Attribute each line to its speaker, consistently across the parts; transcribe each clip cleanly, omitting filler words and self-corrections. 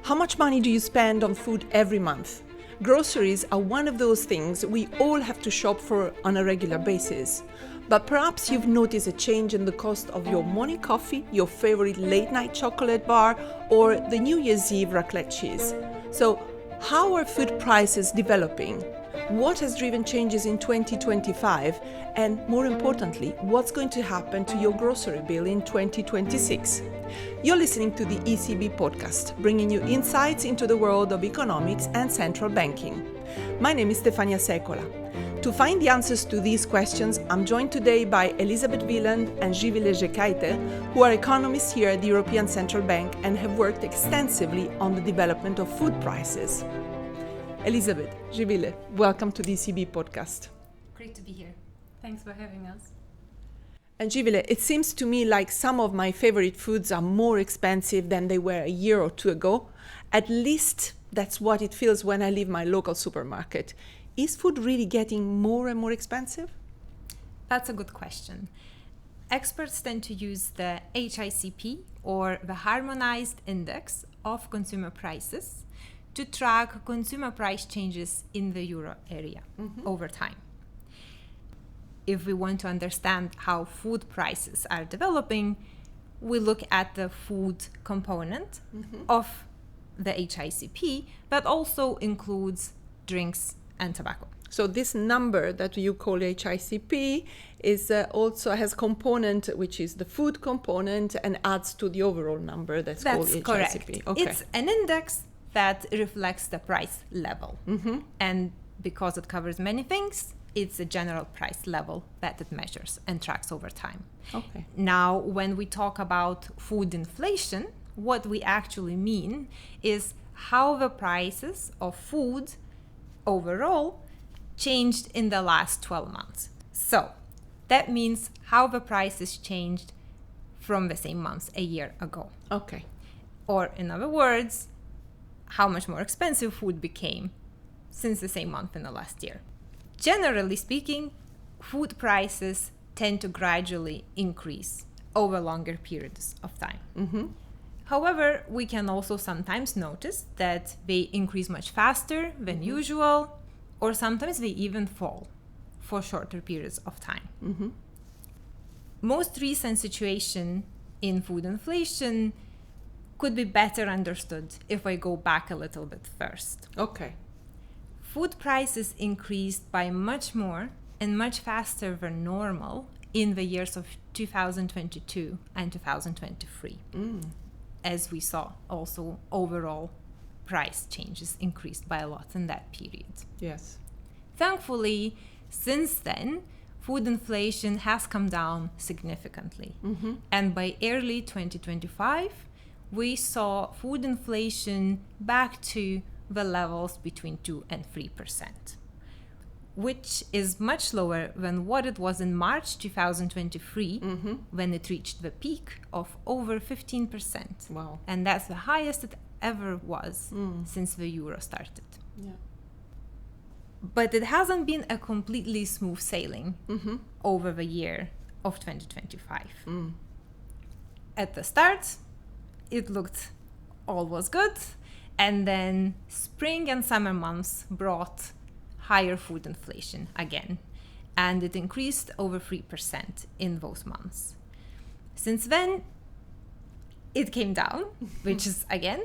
Speaker 1: How much money do you spend on food every month? Groceries are one of those things we all have to shop for on a regular basis. But perhaps you've noticed a change in the cost of your morning coffee, your favorite late-night chocolate bar, or the New Year's Eve raclette cheese. So, how are food prices developing? What has driven changes in 2025? And more importantly, what's going to happen to your grocery bill in 2026? You're listening to the ECB podcast, bringing you insights into the world of economics and central banking. My name is Stefania Secola. To find the answers to these questions, I'm joined today by Elisabeth Wieland and Zivile Zekaite, who are economists here at the European Central Bank and have worked extensively on the development of food prices. Elisabeth, Zivile, welcome to the ECB podcast.
Speaker 2: Great to be here. Thanks for having us.
Speaker 1: And Zivile, it seems to me like some of my favorite foods are more expensive than they were a year or two ago. At least that's what it feels when I leave my local supermarket. Is food really getting more and more expensive?
Speaker 2: That's a good question. Experts tend to use the HICP, or the Harmonized Index of Consumer Prices, to track consumer price changes in the euro area over time. If we want to understand how food prices are developing, we look at the food component of the HICP, that also includes drinks and tobacco.
Speaker 1: So this number that you call HICP is also has component which is the food component and adds to the overall number that's called HICP.
Speaker 2: Correct.
Speaker 1: Okay.
Speaker 2: It's an index that reflects the price level. And because it covers many things, it's a general price level that it measures and tracks over time.
Speaker 1: Okay.
Speaker 2: Now, when we talk about food inflation, what we actually mean is how the prices of food overall changed in the last 12 months. So that means how the prices changed from the same months a year ago.
Speaker 1: Okay.
Speaker 2: Or in other words, how much more expensive food became since the same month in the last year. Generally speaking, food prices tend to gradually increase over longer periods of time. However, we can also sometimes notice that they increase much faster than usual, or sometimes they even fall for shorter periods of time. Most recent situation in food inflation could be better understood if I go back a little bit first.
Speaker 1: Okay.
Speaker 2: Food prices increased by much more and much faster than normal in the years of 2022 and 2023. As we saw, also overall price changes increased by a lot in that period.
Speaker 1: Yes.
Speaker 2: Thankfully, since then, food inflation has come down significantly. And by early 2025, we saw food inflation back to the levels between 2 and 3%, which is much lower than what it was in March 2023, when it reached the peak of over 15%.
Speaker 1: Wow.
Speaker 2: And that's the highest it ever was since the euro started.
Speaker 1: Yeah.
Speaker 2: But it hasn't been a completely smooth sailing over the year of 2025. At the start, it looked all was good, and then spring and summer months brought higher food inflation again, and it increased over 3% in those months. Since then, it came down, which is again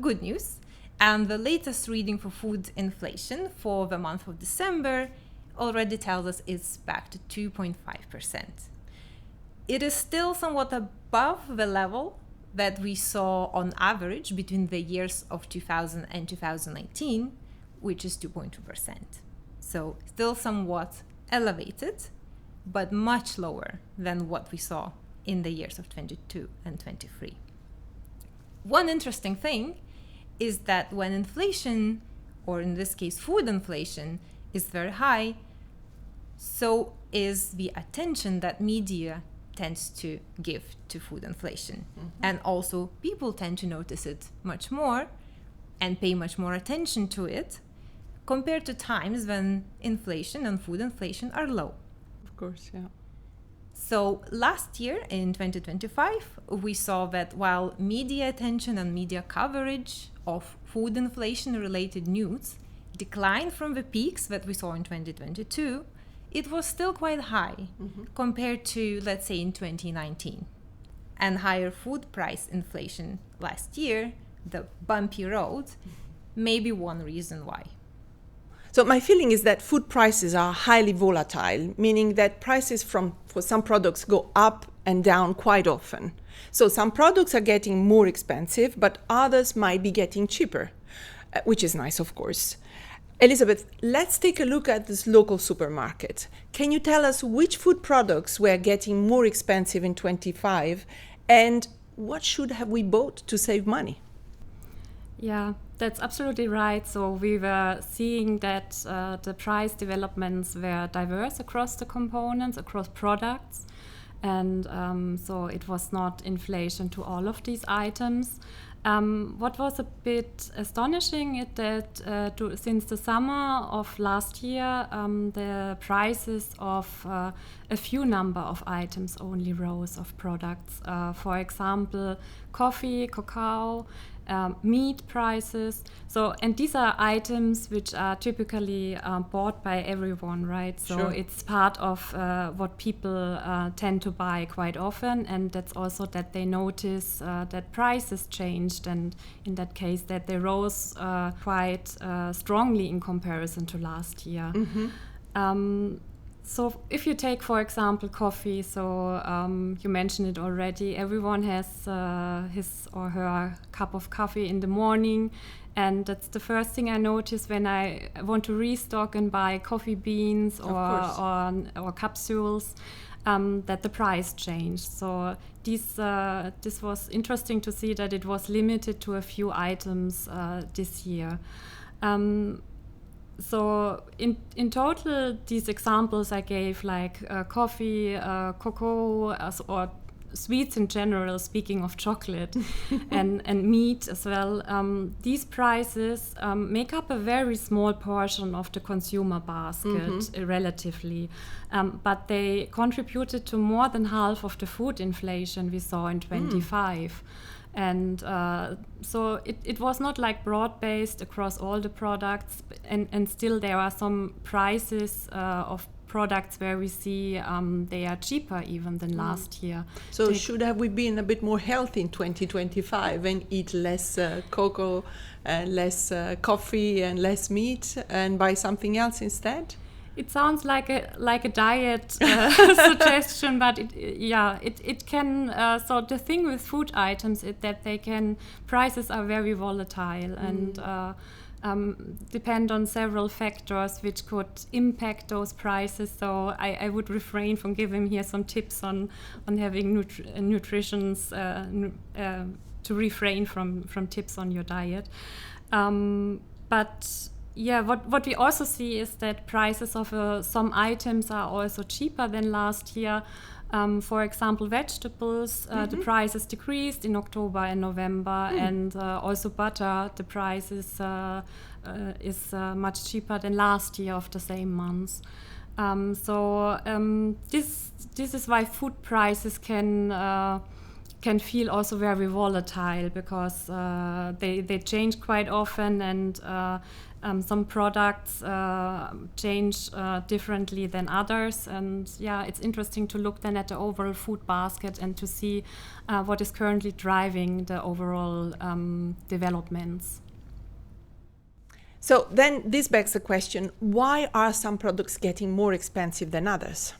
Speaker 2: good news. And the latest reading for food inflation for the month of December already tells us it's back to 2.5%. It is still somewhat above the level that we saw on average between the years of 2000 and 2019, which is 2.2%. So still somewhat elevated, but much lower than what we saw in the years of 22 and 23. One interesting thing is that when inflation, or in this case food inflation, is very high, so is the attention that media tends to give to food inflation. And also people tend to notice it much more and pay much more attention to it compared to times when inflation and food inflation are low.
Speaker 1: Of course, yeah.
Speaker 2: So last year in 2025, we saw that while media attention and media coverage of food inflation related news declined from the peaks that we saw in 2022, it was still quite high compared to, let's say, in 2019. And higher food price inflation last year, the bumpy road, may be one reason why.
Speaker 1: So my feeling is that food prices are highly volatile, meaning that prices for some products go up and down quite often. So some products are getting more expensive, but others might be getting cheaper, which is nice, of course. Elisabeth, let's take a look at this local supermarket. Can you tell us which food products were getting more expensive in 25 and what should have we bought to save money?
Speaker 3: Yeah, that's absolutely right. So we were seeing that the price developments were diverse across the components, across products. And so it was not inflation to all of these items. What was a bit astonishing is that since the summer of last year, the prices of a few number of items only rose of products. For example, coffee, cacao, meat prices. So, and these are items which are typically bought by everyone, right? So
Speaker 1: Sure.
Speaker 3: it's part of what people tend to buy quite often, and that's also that they notice that prices changed, and in that case that they rose quite strongly in comparison to last year. So if you take, for example, coffee, so you mentioned it already, everyone has his or her cup of coffee in the morning, and that's the first thing I notice when I want to restock and buy coffee beans or capsules, that the price changed. So this was interesting to see that it was limited to a few items this year. So in total, these examples I gave, like coffee, cocoa, or sweets in general, speaking of chocolate, and meat as well, these prices make up a very small portion of the consumer basket, relatively. But they contributed to more than half of the food inflation we saw in 25. And so it was not like broad-based across all the products, and still there are some prices of products where we see they are cheaper even than last year.
Speaker 1: So should have we been a bit more healthy in 2025 and eat less cocoa, less coffee and less meat and buy something else instead?
Speaker 3: It sounds like a diet suggestion, but it can. So the thing with food items is that prices are very volatile and depend on several factors which could impact those prices. So I would refrain from giving here some tips on having nutritions to refrain from tips on your diet, but. Yeah, what we also see is that prices of some items are also cheaper than last year. For example, vegetables, the prices decreased in October and November, and also butter, the price is much cheaper than last year of the same months. This is why food prices can feel also very volatile, because they change quite often, and some products change differently than others. And yeah, it's interesting to look then at the overall food basket and to see what is currently driving the overall developments.
Speaker 1: So then this begs the question, why are some products getting more expensive than others?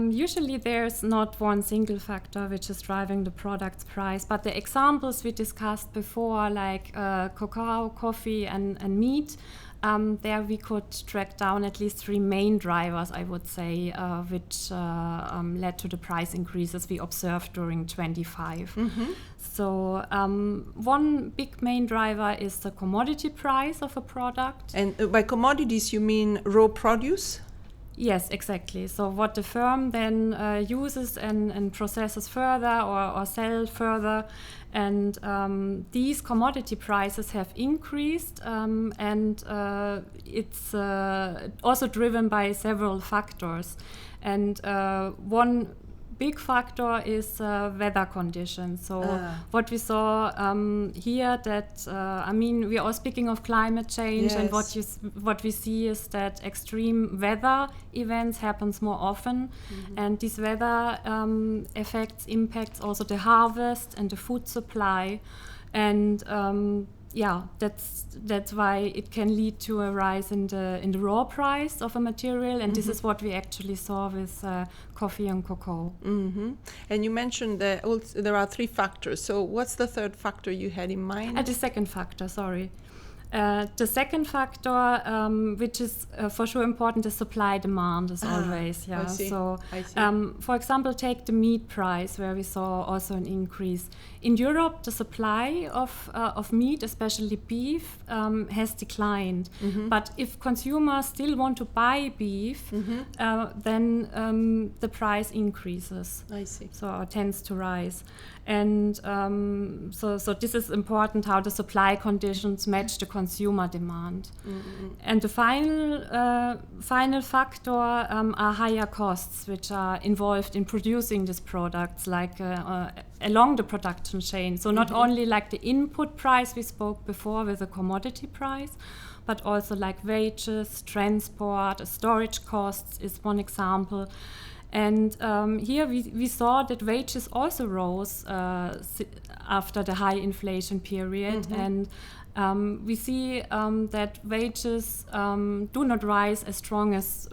Speaker 3: Usually there's not one single factor which is driving the product's price, but the examples we discussed before, like cacao, coffee, and meat, there we could track down at least three main drivers, I would say, which led to the price increases we observed during 25. So one big main driver is the commodity price of a product.
Speaker 1: And by commodities, you mean raw produce?
Speaker 3: Yes, exactly. So what the firm then uses and processes further or sell further, and these commodity prices have increased, and it's also driven by several factors. And one big factor is weather conditions. So what we saw here, that we are all speaking of climate change, and what we see is that extreme weather events happens more often, and these weather impacts also the harvest and the food supply, and that's why it can lead to a rise in the raw price of a material, and this is what we actually saw with coffee and cocoa.
Speaker 1: And you mentioned that there are 3 factors. So what's the third factor you had in mind?
Speaker 3: The second factor, sorry. The second factor, which is for sure important, is supply demand as always.
Speaker 1: I see.
Speaker 3: So,
Speaker 1: I see.
Speaker 3: for example, take the meat price, where we saw also an increase. In Europe, the supply of meat, especially beef, has declined. But if consumers still want to buy beef, then the price increases.
Speaker 1: I see.
Speaker 3: So it tends to rise. And so this is important, how the supply conditions match the consumer demand. And the final factor are higher costs, which are involved in producing these products, like along the production chain. So not only like the input price we spoke before with the commodity price, but also like wages, transport, storage costs is one example. And here we saw that wages also rose after the high inflation period, and we see that wages do not rise as strong as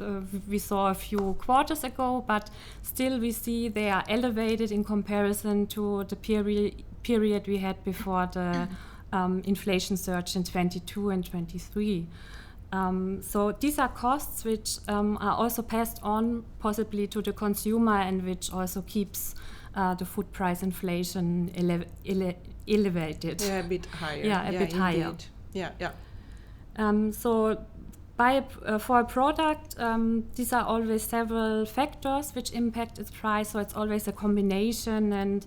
Speaker 3: we saw a few quarters ago, but still we see they are elevated in comparison to the period we had before the inflation surge in 22 and 23. So these are costs which are also passed on possibly to the consumer, and which also keeps the food price inflation elevated.
Speaker 1: Yeah, a bit higher.
Speaker 3: Yeah, a bit higher.
Speaker 1: Yeah.
Speaker 3: So for a product, these are always several factors which impact its price. So it's always a combination, and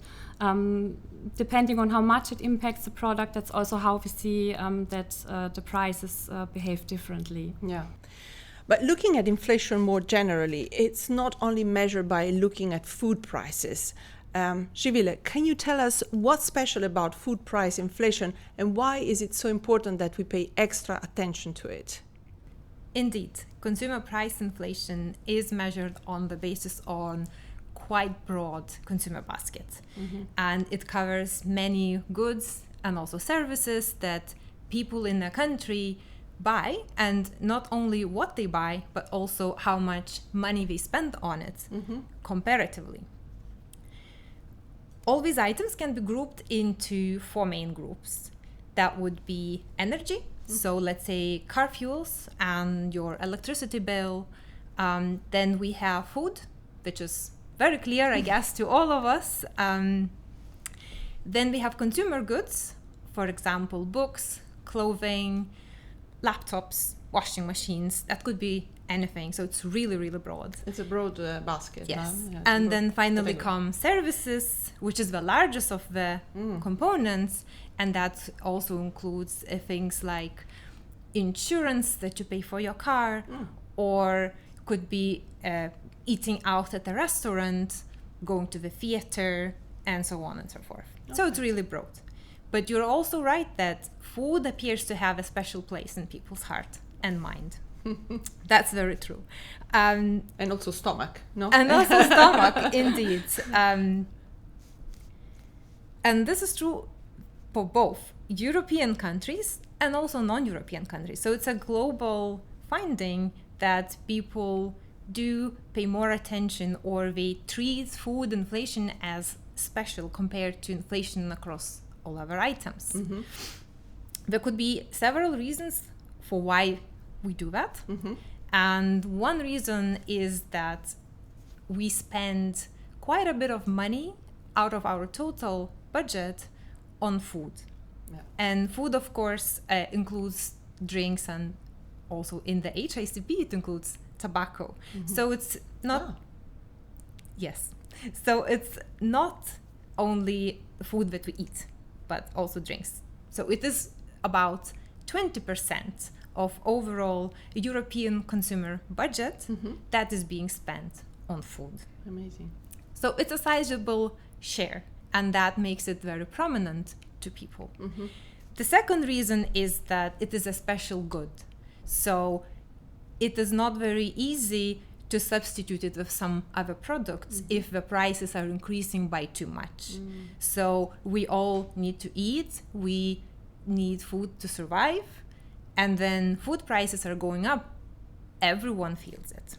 Speaker 3: depending on how much it impacts the product, that's also how we see that the prices behave differently.
Speaker 1: Yeah. But looking at inflation more generally, it's not only measured by looking at food prices. Zivile, can you tell us what's special about food price inflation, and why is it so important that we pay extra attention to it?
Speaker 2: Indeed, consumer price inflation is measured on the basis on quite broad consumer basket, and it covers many goods and also services that people in a country buy, and not only what they buy, but also how much money they spend on it comparatively. All these items can be grouped into 4 main groups. That would be energy, so let's say car fuels and your electricity bill. Then we have food, which is very clear, I guess, to all of us. Then we have consumer goods, for example, books, clothing, laptops, washing machines. That could be anything. So it's really, really broad.
Speaker 1: It's a broad basket.
Speaker 2: Yes.
Speaker 1: Yeah,
Speaker 2: and then finally come services, which is the largest of the components. And that also includes things like insurance that you pay for your car, or could be eating out at a restaurant, going to the theater, and so on and so forth. Okay. So it's really broad. But you're also right that food appears to have a special place in people's heart and mind. That's very true.
Speaker 1: And also stomach, no?
Speaker 2: And also stomach, indeed. And this is true for both European countries and also non-European countries. So it's a global finding that people do pay more attention, or they treat food inflation as special compared to inflation across all other items. There could be several reasons for why we do that. And one reason is that we spend quite a bit of money out of our total budget on food. Yeah. And food, of course, includes drinks, and also in the HICP it includes tobacco. So it's not... Yes. So it's not only food that we eat, but also drinks. So it is about 20% of overall European consumer budget that is being spent on food.
Speaker 1: Amazing.
Speaker 2: So it's a sizable share, and that makes it very prominent to people. The second reason is that it is a special good. So it is not very easy to substitute it with some other products if the prices are increasing by too much. So we all need to eat, we need food to survive, and then food prices are going up. Everyone feels it.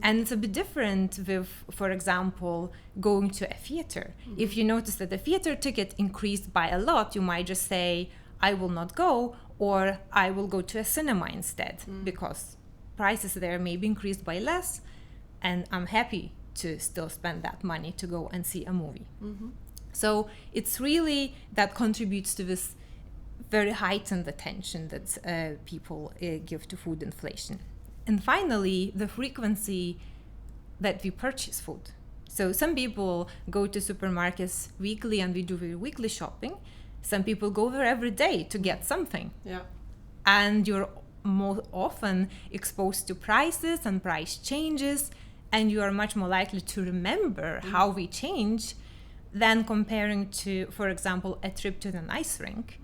Speaker 2: And it's a bit different with, for example, going to a theater. If you notice that the theater ticket increased by a lot, you might just say, I will not go, or I will go to a cinema instead, because prices there may be increased by less, and I'm happy to still spend that money to go and see a movie. So it's really that contributes to this very heightened attention that people give to food inflation. And finally, the frequency that we purchase food. So some people go to supermarkets weekly and we do their weekly shopping. Some people go there every day to get something.
Speaker 1: Yeah.
Speaker 2: And you're more often exposed to prices and price changes, and you are much more likely to remember how we change than comparing to, for example, a trip to the ice rink.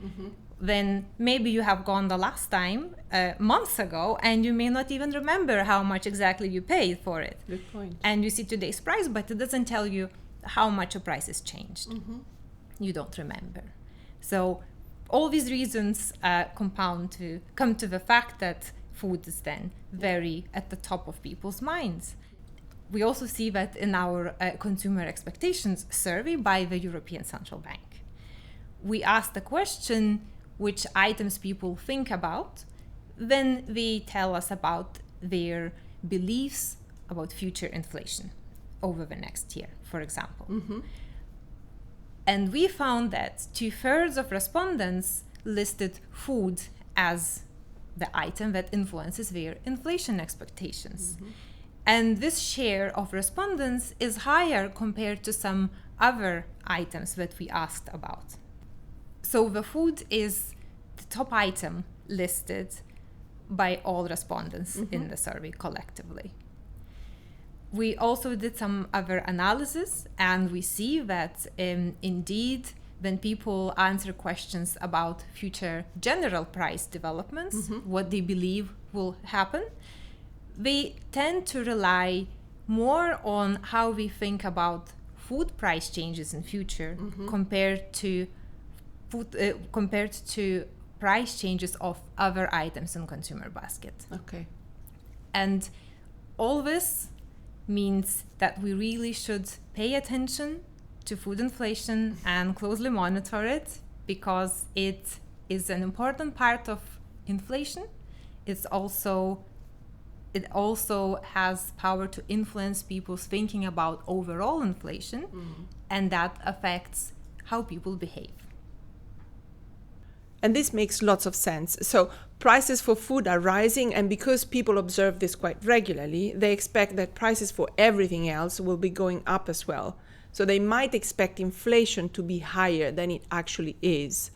Speaker 2: Then maybe you have gone the last time months ago, and you may not even remember how much exactly you paid for it.
Speaker 1: Good point.
Speaker 2: And you see today's price, but it doesn't tell you how much a price has changed. You don't remember. So all these reasons come to the fact that food is then very at the top of people's minds. We also see that in our consumer expectations survey by the European Central Bank. We asked the question which items people think about, then they tell us about their beliefs about future inflation over the next year, for example. And we found that 2/3 of respondents listed food as the item that influences their inflation expectations. And this share of respondents is higher compared to some other items that we asked about. So the food is the top item listed by all respondents in the survey collectively. We also did some other analysis, and we see that indeed when people answer questions about future general price developments, what they believe will happen, they tend to rely more on how we think about food price changes in future compared to price changes of other items in consumer basket.
Speaker 1: Okay.
Speaker 2: And all this means that we really should pay attention to food inflation and closely monitor it, because it is an important part of inflation. It also has power to influence people's thinking about overall inflation, and that affects how people behave.
Speaker 1: And this makes lots of sense. So prices for food are rising, and because people observe this quite regularly, they expect that prices for everything else will be going up as well. So they might expect inflation to be higher than it actually is.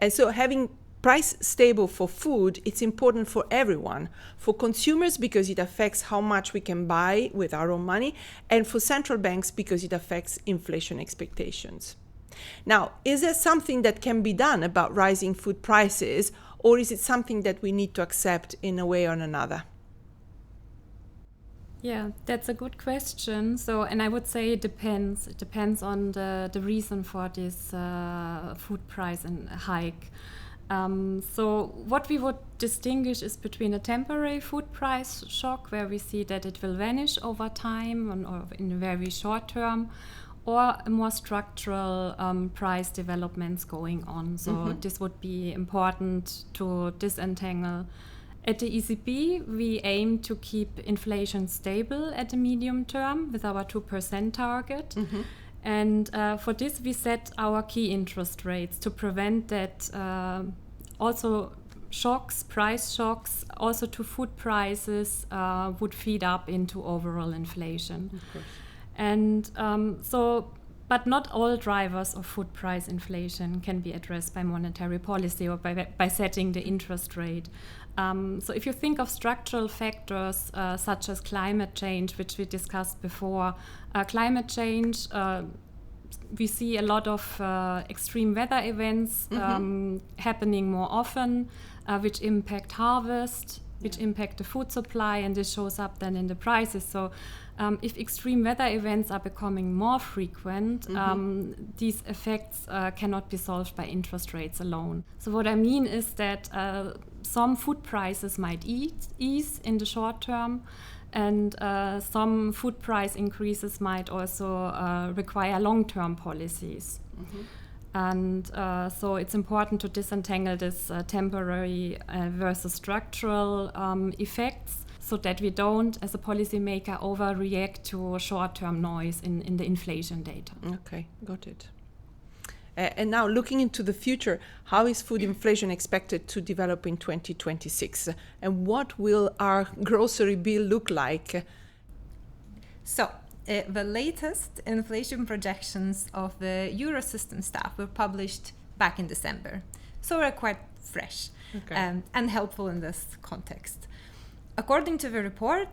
Speaker 1: And so having price stable for food, it's important for everyone, for consumers because it affects how much we can buy with our own money, and for central banks because it affects inflation expectations. Now, is there something that can be done about rising food prices, or is it something that we need to accept in a way or another?
Speaker 3: Yeah, that's a good question. So, and I would say it depends. It depends on the reason for this food price and hike. So what we would distinguish is between a temporary food price shock, where we see that it will vanish over time or in a very short term, or more structural price developments going on. So this would be important to disentangle. At the ECB, we aim to keep inflation stable at the medium term with our 2% target. And for this, we set our key interest rates to prevent that also shocks, price shocks, also to food prices, would feed up into overall inflation.
Speaker 1: Of course.
Speaker 3: And but not all drivers of food price inflation can be addressed by monetary policy or by setting the interest rate. So if you think of structural factors such as climate change, which we discussed before, climate change, we see a lot of extreme weather events happening more often, which impact harvest, which impact the food supply, and this shows up then in the prices. So if extreme weather events are becoming more frequent, these effects cannot be solved by interest rates alone. So what I mean is that some food prices might ease in the short term, and some food price increases might also require long-term policies. And so it's important to disentangle this temporary versus structural effects, so that we don't, as a policymaker, overreact to short-term noise in the inflation data.
Speaker 1: Okay, got it. And now, looking into the future, how is food inflation expected to develop in 2026? And what will our grocery bill look like?
Speaker 2: So, the latest inflation projections of the Eurosystem staff were published back in December, so are quite fresh and helpful in this context. According to the report,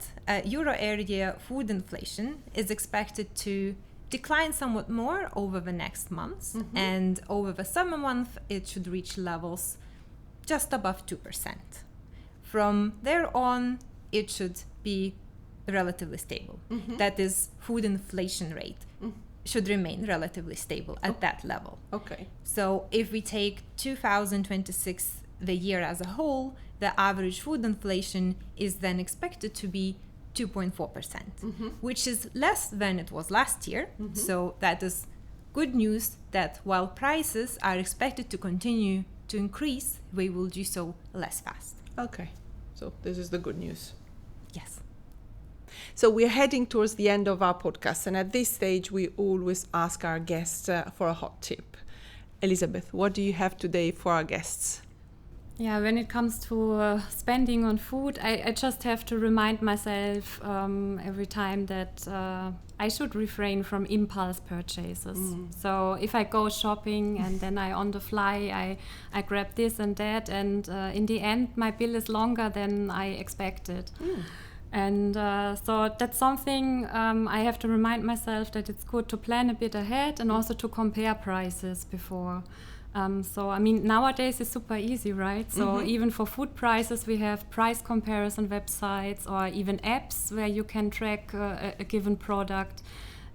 Speaker 2: Euro area food inflation is expected to decline somewhat more over the next months, and over the summer month it should reach levels just above 2%. From there on, it should be relatively stable. That is, food inflation rate should remain relatively stable at that level.
Speaker 1: Okay.
Speaker 2: So if we take 2026, the year as a whole, the average food inflation is then expected to be 2.4%, which is less than it was last year. So that is good news that while prices are expected to continue to increase, they will do so less fast.
Speaker 1: Okay, so this is the good news.
Speaker 2: Yes.
Speaker 1: So we're heading towards the end of our podcast, and at this stage we always ask our guests for a hot tip. Elisabeth, what do you have today for our guests?
Speaker 3: Yeah, when it comes to spending on food, I just have to remind myself every time that I should refrain from impulse purchases. So if I go shopping and then on the fly I grab this and that, and in the end my bill is longer than I expected. And so that's something I have to remind myself that it's good to plan a bit ahead and also to compare prices before. So, I mean, nowadays it's super easy, right? So even for food prices, we have price comparison websites or even apps where you can track a given product.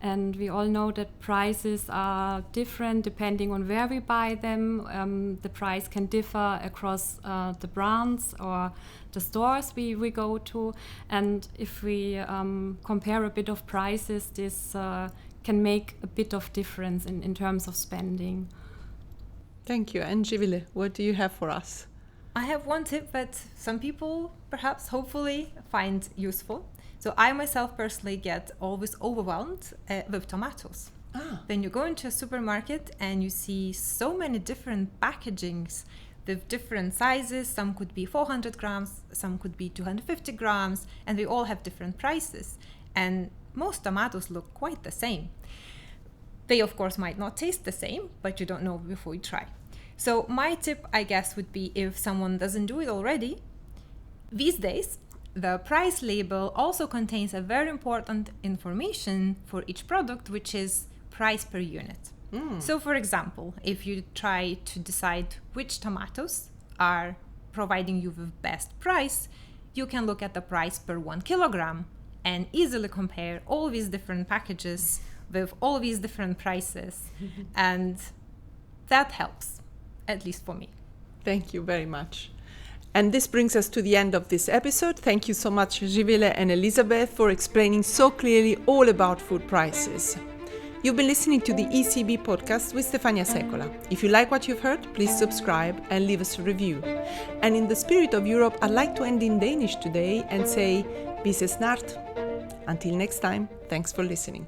Speaker 3: And we all know that prices are different depending on where we buy them. The price can differ across the brands or the stores we go to. And if we compare a bit of prices, this can make a bit of difference in terms of spending.
Speaker 1: Thank you. And Zivile, what do you have for us?
Speaker 2: I have one tip that some people perhaps hopefully find useful. So I myself personally get always overwhelmed with tomatoes. When you go into a supermarket and you see so many different packagings with different sizes, some could be 400 grams, some could be 250 grams, and they all have different prices. And most tomatoes look quite the same. They of course might not taste the same, but you don't know before you try. So my tip, I guess, would be, if someone doesn't do it already, these days, the price label also contains a very important information for each product, which is price per unit. So for example, if you try to decide which tomatoes are providing you with best price, you can look at the price per 1 kilogram and easily compare all these different packages with all these different prices. And that helps, at least for me.
Speaker 1: Thank you very much. And this brings us to the end of this episode. Thank you so much, Zivile and Elisabeth, for explaining so clearly all about food prices. You've been listening to the ECB podcast with Stefania Secola. If you like what you've heard, please subscribe and leave us a review. And in the spirit of Europe, I'd like to end in Danish today and say, vi ses snart. Until next time, thanks for listening.